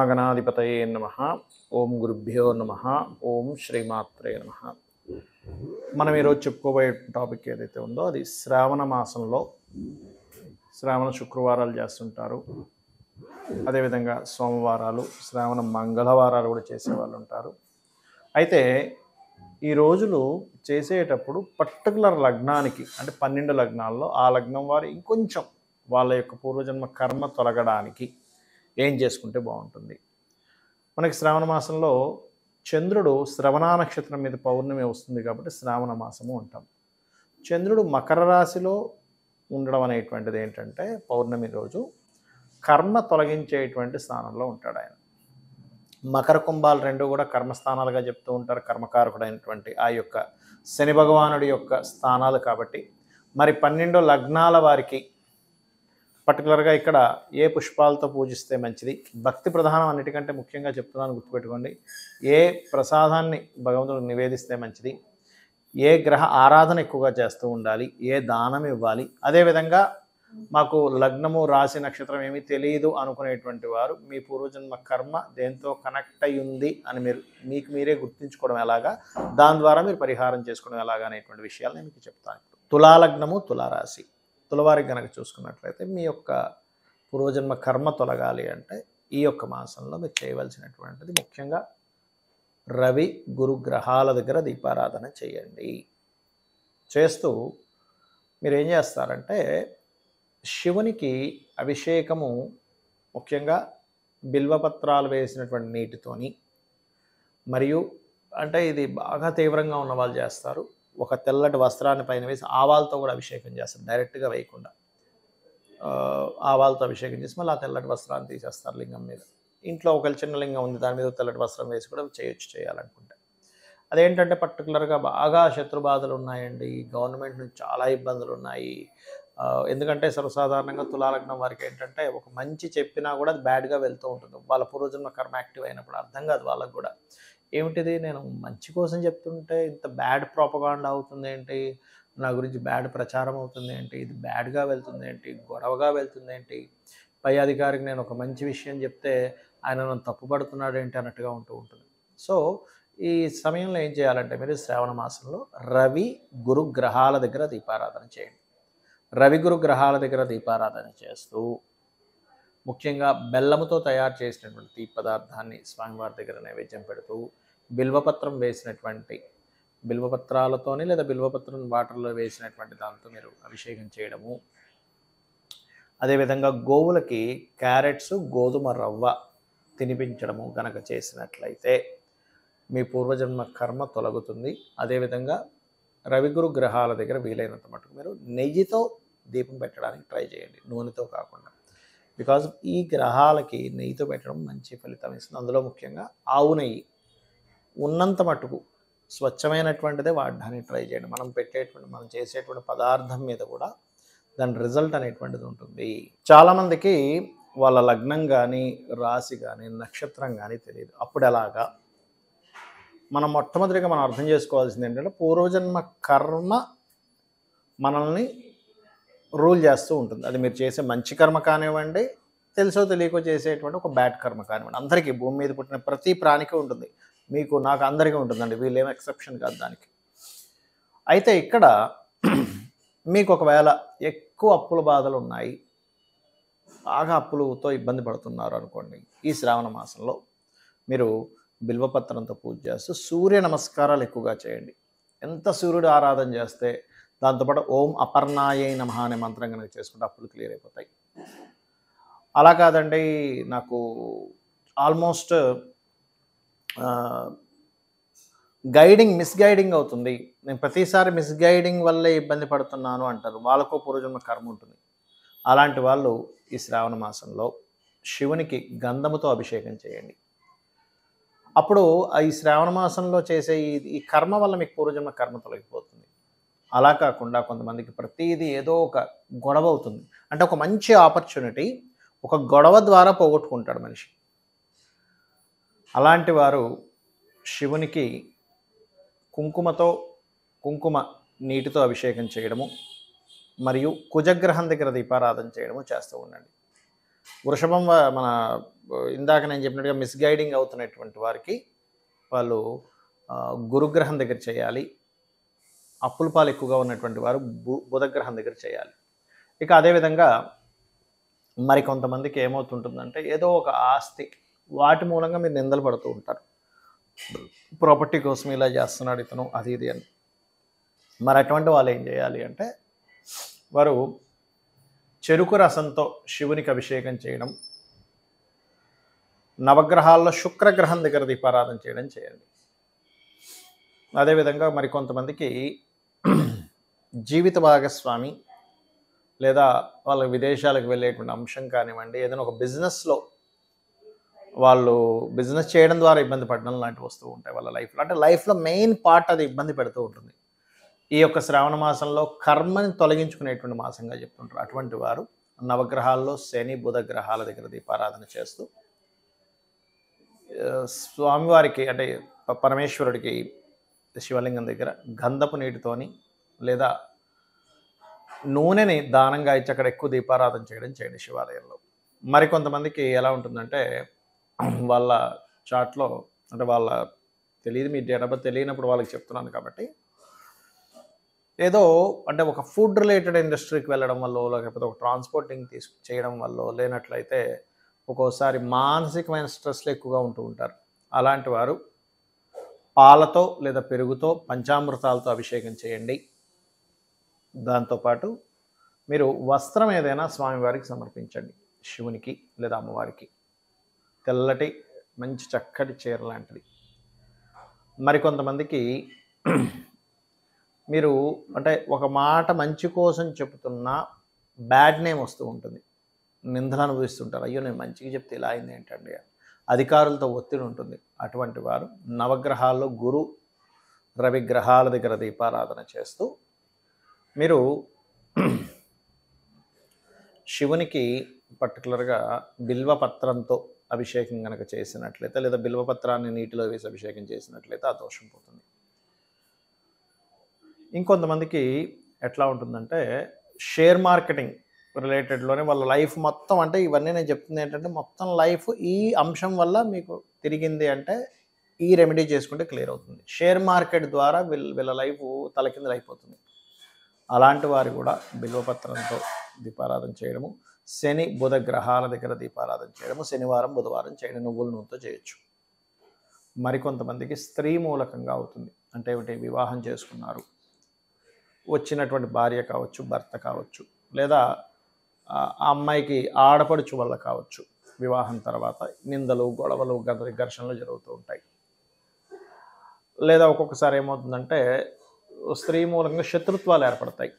శ్రీమహాగణాధిపతయే నమః. ఓం గురుభ్యో నమః. ఓం శ్రీమాత్రే నమః. మనం ఈరోజు చెప్పుకోబోయే టాపిక్ ఏదైతే ఉందో అది శ్రావణ మాసంలో శ్రావణ శుక్రవారాలు చేస్తుంటారు. అదేవిధంగా సోమవారాలు, శ్రావణ మంగళవారాలు కూడా చేసేవాళ్ళు ఉంటారు. అయితే ఈ రోజులు చేసేటప్పుడు పర్టికులర్ లగ్నానికి అంటే 12 లగ్నాల్లో ఆ లగ్నం వారు ఇంకొంచెం వాళ్ళ యొక్క పూర్వజన్మ కర్మ తొలగడానికి ఏం చేసుకుంటే బాగుంటుంది. మనకి శ్రావణ మాసంలో చంద్రుడు శ్రవణ నక్షత్రం మీద పౌర్ణమి వస్తుంది కాబట్టి శ్రావణ మాసము అంటాం. చంద్రుడు మకర రాశిలో ఉండడం అనేటువంటిది ఏంటంటే పౌర్ణమి రోజు కర్మ తొలగించేటువంటి స్థానంలో ఉంటాడు ఆయన. మకర కుంభాలు రెండు కూడా కర్మస్థానాలుగా చెప్తూ ఉంటారు. కర్మకారకుడైనటువంటి ఆ యొక్క శని భగవానుడి యొక్క స్థానాలు కాబట్టి మరి 12 లగ్నాల వారికి పర్టికులర్గా ఇక్కడ ఏ పుష్పాలతో పూజిస్తే మంచిది, భక్తి ప్రధానం అన్నిటికంటే ముఖ్యంగా చెప్తున్నాను, గుర్తుపెట్టుకోండి. ఏ ప్రసాదాన్ని భగవంతుడికి నివేదిస్తే మంచిది, ఏ గ్రహ ఆరాధన ఎక్కువగా చేస్తూ ఉండాలి, ఏ దానం ఇవ్వాలి. అదేవిధంగా మాకు లగ్నము రాశి నక్షత్రం ఏమీ తెలియదు అనుకునేటువంటి వారు మీ పూర్వజన్మ కర్మ దేంతో కనెక్ట్ అయి ఉంది అని మీకు మీరే గుర్తించుకోవడం ఎలాగా, దాని ద్వారా మీరు పరిహారం చేసుకోవడం ఎలాగా అనేటువంటి విషయాలు నేను మీకు చెప్తాను. తులాలగ్నము, తులారాశి, తులవారికి కనుక చూసుకున్నట్లయితే మీ యొక్క పూర్వజన్మ కర్మ తొలగాలి అంటే ఈ యొక్క మాసంలో మీరు చేయవలసినటువంటిది ముఖ్యంగా రవి గురు గ్రహాల దగ్గర దీపారాధన చేయండి. చేస్తూ మీరు ఏం చేస్తారంటే శివునికి అభిషేకము ముఖ్యంగా బిల్వపత్రాలు వేసినటువంటి నీటితోని, మరియు అంటే ఇది బాగా తీవ్రంగా ఉన్న వాళ్ళు చేస్తారు, ఒక తెల్లటి వస్త్రాన్ని పైన వేసి ఆవాలతో కూడా అభిషేకం చేస్తారు. డైరెక్ట్గా వేయకుండా ఆవాలతో అభిషేకం చేసి మళ్ళీ ఆ తెల్లటి వస్త్రాన్ని తీసేస్తారు లింగం మీద. ఇంట్లో ఒక చిన్న లింగం ఉంది, దాని మీద తెల్లటి వస్త్రం వేసి కూడా చేయాలనుకుంటే. అదేంటంటే పర్టికులర్గా బాగా శత్రుబాధలు ఉన్నాయండి, గవర్నమెంట్ నుంచి చాలా ఇబ్బందులు ఉన్నాయి. ఎందుకంటే సర్వసాధారణంగా తులాలగ్నం వారికి ఏంటంటే ఒక మంచి చెప్పినా కూడా అది బ్యాడ్గా వెళ్తూ ఉంటుంది. వాళ్ళ పూర్వజన్మ కర్మ యాక్టివ్ అయినప్పుడు అర్థం కాదు వాళ్ళకు కూడా, ఏమిటిది నేను మంచి కోసం చెప్తుంటే ఇంత బ్యాడ్ ప్రోపగాండా అవుతుంది ఏంటి, నా గురించి బ్యాడ్ ప్రచారం అవుతుంది ఏంటి, ఇది బ్యాడ్గా వెళ్తుంది ఏంటి, గొడవగా వెళ్తుంది ఏంటి, పై అధికారికి నేను ఒక మంచి విషయం చెప్తే ఆయన నన్ను తప్పుపడుతున్నాడు ఏంటి అన్నట్టుగా ఉంటూ ఉంటుంది. సో ఈ సమయంలో ఏం చేయాలంటే మీరు శ్రావణ మాసంలో రవి గురు గ్రహాల దగ్గర దీపారాధన చేయండి. రవి గురు గ్రహాల దగ్గర దీపారాధన చేస్తూ ముఖ్యంగా బెల్లముతో తయారు చేసినటువంటి తీపి పదార్థాన్ని స్వామివారి దగ్గర నైవేద్యం పెడుతూ బిల్వపత్రం వేసినటువంటి బిల్వపత్రాలతోని లేదా బిల్వపత్రం వాటర్లో వేసినటువంటి దాంతో మీరు అభిషేకం చేయడము. అదేవిధంగా గోవులకి క్యారెట్స్ గోధుమ రవ్వ తినిపించడము కనుక చేసినట్లయితే మీ పూర్వజన్మ కర్మ తొలగుతుంది. అదేవిధంగా రవిగురు గ్రహాల దగ్గర వీలైనంత మటుకు మీరు నెయ్యితో దీపం పెట్టడానికి ట్రై చేయండి, నూనెతో కాకుండా. బికాజ్ ఈ గ్రహాలకి నెయ్యితో పెట్టడం మంచి ఫలితం ఇస్తుంది. అందులో ముఖ్యంగా ఆవు నెయ్యి ఉన్నంత మటుకు స్వచ్ఛమైనటువంటిదే వాడడానికి ట్రై చేయండి. మనం చేసేటువంటి పదార్థం మీద కూడా దాని రిజల్ట్ అనేటువంటిది ఉంటుంది. చాలామందికి వాళ్ళ లగ్నం కానీ రాశి కానీ నక్షత్రం కానీ తెలియదు. అప్పుడు ఎలాగా మొట్టమొదటిగా మనం అర్థం చేసుకోవాల్సింది ఏంటంటే పూర్వజన్మ కర్మ మనల్ని రూల్ చేస్తూ ఉంటుంది. అది మీరు చేసే మంచి కర్మ కానివ్వండి, తెలుసో తెలియకో చేసేటువంటి ఒక బ్యాడ్ కర్మ కానివ్వండి, అందరికీ భూమి మీద పుట్టిన ప్రతి ప్రాణికి ఉంటుంది. మీకు నాకు అందరికీ ఉంటుందండి, వీళ్ళేమో ఎక్సెప్షన్ కాదు దానికి. అయితే ఇక్కడ మీకు ఒకవేళ ఎక్కువ అప్పుల బాధలు ఉన్నాయి, బాగా అప్పులతో ఇబ్బంది పడుతున్నారు అనుకోండి, ఈ శ్రావణ మాసంలో మీరు బిల్వపత్రంతో పూజ చేస్తూ సూర్య నమస్కారాలు ఎక్కువగా చేయండి. ఎంత సూర్యుడు ఆరాధన చేస్తే దాంతోపాటు ఓం అపర్ణాయై నమః అనే మంత్రం కనుక చేసుకుంటే అప్పులు క్లియర్ అయిపోతాయి. అలా కాదండి నాకు ఆల్మోస్ట్ మిస్గైడింగ్ అవుతుంది, నేను ప్రతిసారి మిస్గైడింగ్ వల్లే ఇబ్బంది పడుతున్నాను అంటారు, వాళ్ళకో పూర్వజన్మ కర్మ ఉంటుంది. అలాంటి వాళ్ళు ఈ శ్రావణ మాసంలో శివునికి గంధముతో అభిషేకం చేయండి. అప్పుడు ఈ శ్రావణ మాసంలో చేసే ఈ కర్మ వల్ల మీకు పూర్వజన్మ కర్మ తొలగిపోతుంది. అలా కాకుండా కొంతమందికి ప్రతిదీ ఏదో ఒక గొడవ అవుతుంది, అంటే ఒక మంచి ఆపర్చునిటీ ఒక గొడవ ద్వారా పోగొట్టుకుంటాడు మనిషి. అలాంటి వారు శివునికి కుంకుమ నీటితో అభిషేకం చేయడము మరియు కుజగ్రహం దగ్గర దీపారాధన చేయడము చేస్తూ ఉండండి. వృషభం మన ఇందాక నేను చెప్పినట్టుగా మిస్గైడింగ్ అవుతున్నటువంటి వారికి వాళ్ళు గురుగ్రహం దగ్గర చేయాలి. అప్పుల పాలు ఎక్కువగా ఉన్నటువంటి వారు బుధగ్రహం దగ్గర చేయాలి. ఇక అదేవిధంగా మరి కొంతమందికి ఏమవుతుంటుందంటే ఏదో ఒక ఆస్తి వాటి మూలంగా మీరు నిందలు పడుతూ ఉంటారు. ప్రాపర్టీ కోసం ఇలా చేస్తున్నాడు ఇతను, అది ఇది అని. మరి అటువంటి వాళ్ళు ఏం చేయాలి అంటే వారు చెరుకు రసంతో శివునికి అభిషేకం చేయడం, నవగ్రహాల్లో శుక్రగ్రహం దగ్గర దీపారాధన చేయడం చేయండి. అదేవిధంగా మరి కొంతమందికి జీవిత భాగస్వామి లేదా వాళ్ళ విదేశాలకు వెళ్ళేటువంటి అంశం కానివ్వండి, ఏదైనా ఒక బిజినెస్లో వాళ్ళు బిజినెస్ చేయడం ద్వారా ఇబ్బంది పడడం లాంటివి వస్తూ ఉంటాయి వాళ్ళ లైఫ్లో. అంటే లైఫ్లో మెయిన్ పార్ట్ అది ఇబ్బంది పెడుతూ ఉంటుంది. ఈ యొక్క శ్రావణ మాసంలో కర్మని తొలగించుకునేటువంటి మాసంగా చెప్తుంటారు. అటువంటి వారు నవగ్రహాల్లో శని బుధ గ్రహాల దగ్గర దీపారాధన చేస్తూ స్వామివారికి అంటే పరమేశ్వరుడికి శివలింగం దగ్గర గంధపు నీటితోని లేదా నూనెని దానంగా ఇచ్చి అక్కడ ఎక్కువ దీపారాధన చేయడం చేయండి శివాలయంలో. మరికొంతమందికి ఎలా ఉంటుందంటే వాళ్ళ చాట్లో అంటే వాళ్ళ తెలియదు, మీ డేట్ ఆఫ్ బర్త్ తెలియనప్పుడు వాళ్ళకి చెప్తున్నాను కాబట్టి, ఏదో అంటే ఒక ఫుడ్ రిలేటెడ్ ఇండస్ట్రీకి వెళ్ళడం వల్ల లేకపోతే ఒక ట్రాన్స్పోర్టింగ్ చేయడం వల్ల లేనట్లయితే ఒక్కోసారి మానసికమైన స్ట్రెస్లు ఎక్కువగా ఉంటూ ఉంటారు. అలాంటి వారు పాలతో లేదా పెరుగుతో పంచామృతాలతో అభిషేకం చేయండి. దాంతోపాటు మీరు వస్త్రం ఏదైనా స్వామివారికి సమర్పించండి, శివునికి లేదా అమ్మవారికి. తెల్లటి మంచి చక్కటి చీర లాంటిది. మరికొంతమందికి మీరు అంటే ఒక మాట మంచి కోసం చెప్తున్నా బ్యాడ్ నేమ్ వస్తూ ఉంటుంది, నిందలు అనుభవిస్తుంటారు. అయ్యో నేను మంచిగా చెప్తే ఇలా అయింది ఏంటండి, అధికారులతో ఒత్తిడి ఉంటుంది. అటువంటి వారు నవగ్రహాల్లో గురు రవి గ్రహాల దగ్గర దీపారాధన చేస్తూ మీరు శివునికి పర్టికులర్గా బిల్వపత్రంతో అభిషేకం కనుక చేసినట్లయితే లేదా బిల్వపత్రాన్ని నీటిలో వేసి అభిషేకం చేసినట్లయితే ఆ దోషం పోతుంది. ఇంకొంతమందికి ఎట్లా ఉంటుందంటే షేర్ మార్కెటింగ్ రిలేటెడ్లోనే వాళ్ళ లైఫ్ మొత్తం, అంటే ఇవన్నీ నేను చెప్తుంది ఏంటంటే మొత్తం లైఫ్ ఈ అంశం వల్ల మీకు తిరిగింది అంటే ఈ రెమెడీ చేసుకుంటే క్లియర్ అవుతుంది. షేర్ మార్కెట్ ద్వారా వీళ్ళ లైఫ్ తలకిందులు అయిపోతుంది. అలాంటి వారు కూడా బిల్వపత్రంతో దీపారాధన చేయడము, శని బుధ గ్రహాల దగ్గర దీపారాధన చేయడము, శనివారం బుధవారం చేయడం, నువ్వుల నూనెతో చేయొచ్చు. మరికొంతమందికి స్త్రీ మూలకంగా అవుతుంది. అంటే ఏమిటి, వివాహం చేసుకున్నారు, వచ్చినటువంటి భార్య కావచ్చు, భర్త కావచ్చు, లేదా ఆ అమ్మాయికి ఆడపడుచు వల్ల కావచ్చు, వివాహం తర్వాత నిందలు గొడవలు ఘర్షణలు జరుగుతూ ఉంటాయి. లేదా ఒక్కొక్కసారి ఏమవుతుందంటే స్త్రీ మూలంగా శత్రుత్వాలు ఏర్పడతాయి.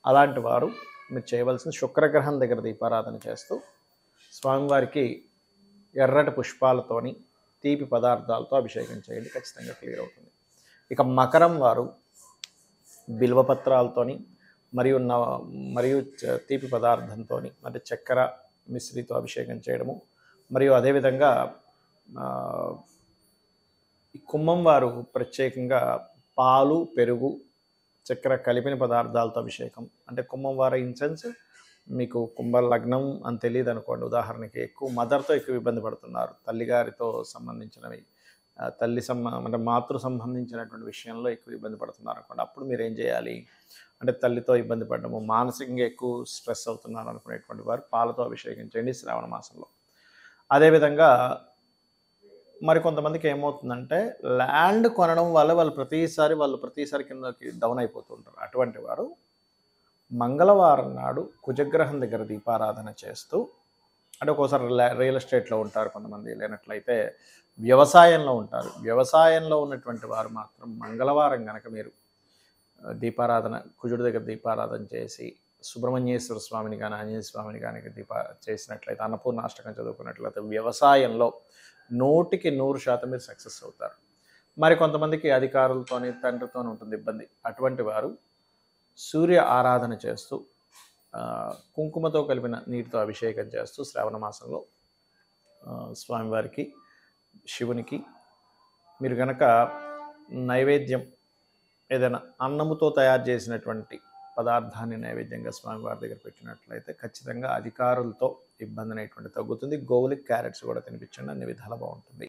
అలాంటి వారు మీరు చేయవలసిన శుక్రగ్రహం దగ్గర దీపారాధన చేస్తూ స్వామివారికి ఎర్రటి పుష్పాలతోని తీపి పదార్థాలతో అభిషేకం చేయండి, ఖచ్చితంగా క్లియర్ అవుతుంది. ఇక మకరం వారు బిల్వపత్రాలతోని మరియు తీపి పదార్థంతో అంటే చక్కెర మిశ్రితో అభిషేకం చేయడము, మరియు అదేవిధంగా ఈ కుంభం వారు ప్రత్యేకంగా పాలు పెరుగు చక్కెర కలిపిన పదార్థాలతో అభిషేకం. అంటే కుంభం వారు ఇన్ సెన్స్ మీకు కుంభ లగ్నం అని తెలియదు అనుకోండి, ఉదాహరణకి ఎక్కువ మదర్తో ఎక్కువ ఇబ్బంది పడుతున్నారు, తల్లిగారితో సంబంధించినవి అంటే మాతృ సంబంధించినటువంటి విషయంలో ఎక్కువ ఇబ్బంది పడుతున్నారు అనుకోండి, అప్పుడు మీరు ఏం చేయాలి అంటే తల్లితో ఇబ్బంది పడడము, మానసికంగా ఎక్కువ స్ట్రెస్ అవుతున్నారు అనుకునేటువంటి వారు పాలతో అభిషేకం చేయండి శ్రావణ మాసంలో. అదేవిధంగా మరికొంతమందికి ఏమవుతుందంటే ల్యాండ్ కొనడం వల్ల వాళ్ళు ప్రతిసారి కిందకి డౌన్ అయిపోతుంటారు. అటువంటి వారు మంగళవారం నాడు కుజగ్రహం దగ్గర దీపారాధన చేస్తూ, అంటే ఒక్కోసారి రియల్ ఎస్టేట్లో ఉంటారు కొంతమంది, లేనట్లయితే వ్యవసాయంలో ఉంటారు. వ్యవసాయంలో ఉన్నటువంటి వారు మాత్రం మంగళవారం కనుక మీరు దీపారాధన కుజుడి దగ్గర దీపారాధన చేసి సుబ్రహ్మణ్యేశ్వర స్వామిని కానీ ఆంజనేయ స్వామిని కానీ చేసినట్లయితే, అన్నపూర్ణాష్టకం చదువుకున్నట్లయితే వ్యవసాయంలో 100% మీరు సక్సెస్ అవుతారు. మరి కొంతమందికి అధికారులతోని తండ్రితో ఉంటుంది ఇబ్బంది. అటువంటి వారు సూర్య ఆరాధన చేస్తూ కుంకుమతో కలిపిన నీటితో అభిషేకం చేస్తూ శ్రావణ మాసంలో స్వామివారికి శివునికి మీరు కనుక నైవేద్యం ఏదైనా అన్నముతో తయారు చేసినటువంటి పదార్థాన్ని నైవేద్యంగా స్వామివారి దగ్గర పెట్టినట్లయితే ఖచ్చితంగా అధికారులతో ఇబ్బంది అనేటువంటి తగ్గుతుంది. గోవులకి క్యారెట్స్ కూడా తినిపించండి, అన్ని విధాలు బాగుంటుంది.